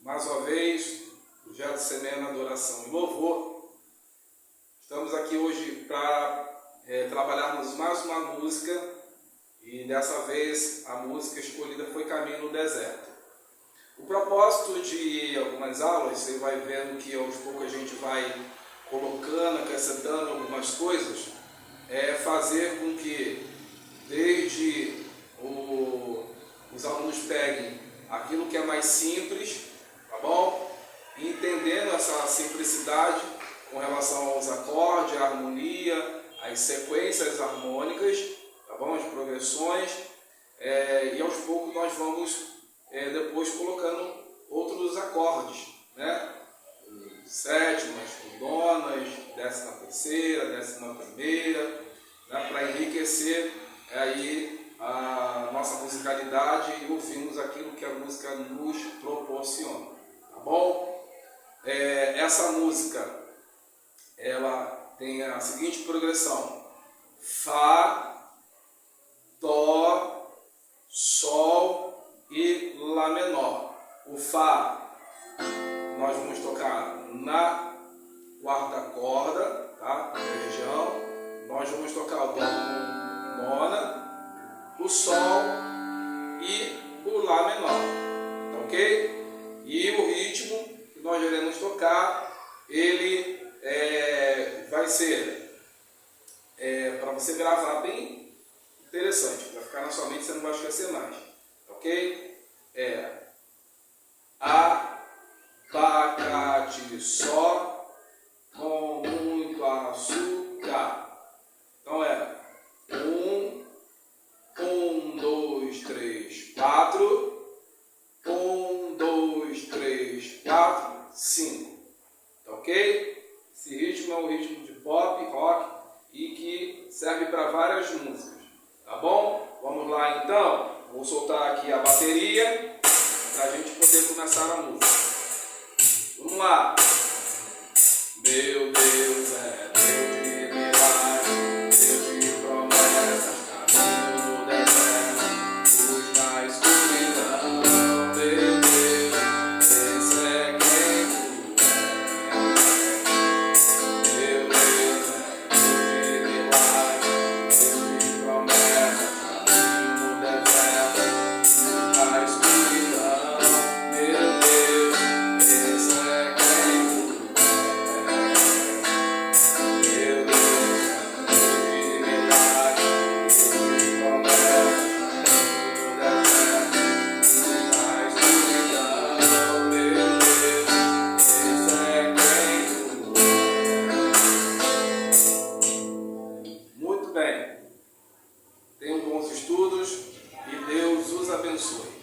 mais uma vez, projeto Semana, Adoração e Louvor. Estamos aqui hoje para trabalharmos mais uma música e dessa vez a música escolhida foi Caminho no Deserto. O propósito de algumas aulas, você vai vendo que aos poucos a gente vai colocando, acrescentando algumas coisas, é fazer com que desde os alunos peguem aquilo que é mais simples, tá bom? Entendendo essa simplicidade com relação aos acordes, a harmonia, as sequências harmônicas, tá bom? As progressões, e aos poucos nós vamos depois colocando outros acordes, né? Sétimas, donas, 13ª, 11ª, né? Para enriquecer aí a nossa musicalidade e ouvirmos aquilo que a música nos proporciona, tá bom? Essa música, ela tem a seguinte progressão: Fá, Dó, Sol e Lá menor. O Fá nós vamos tocar na quarta corda, tá? Na região. Nós vamos tocar o Dó com nona, o Sol e o Lá menor, tá ok? E o ritmo que nós iremos tocar, ele vai ser para você gravar, bem interessante, vai ficar na sua mente, você não vai esquecer mais, ok? Abacate só com muito açúcar. Então 1, 2, 3, 4. 1, 2, 3, 4, 5. Tá ok? Esse ritmo é um ritmo de pop, rock e que serve para várias músicas. Tá bom? Vamos lá então. Vou soltar aqui a bateria para a gente poder começar a música. Vamos lá. Meu Deus é Deus de milagres, Deus de promessas, caminho no deserto, luz na escuridão. Meu Deus, esse é quem tu és. Meu Deus é Deus de milagres, Deus de promessas, caminho no deserto, luz na escuridão. Meu Deus, esse é quem tu és. Meu Deus é Deus de milagres, Deus de promessas, caminho no deserto, luz na escuridão. Meu Deus, esse é quem tu és. Muito bem. Tenham bons estudos e Deus os abençoe.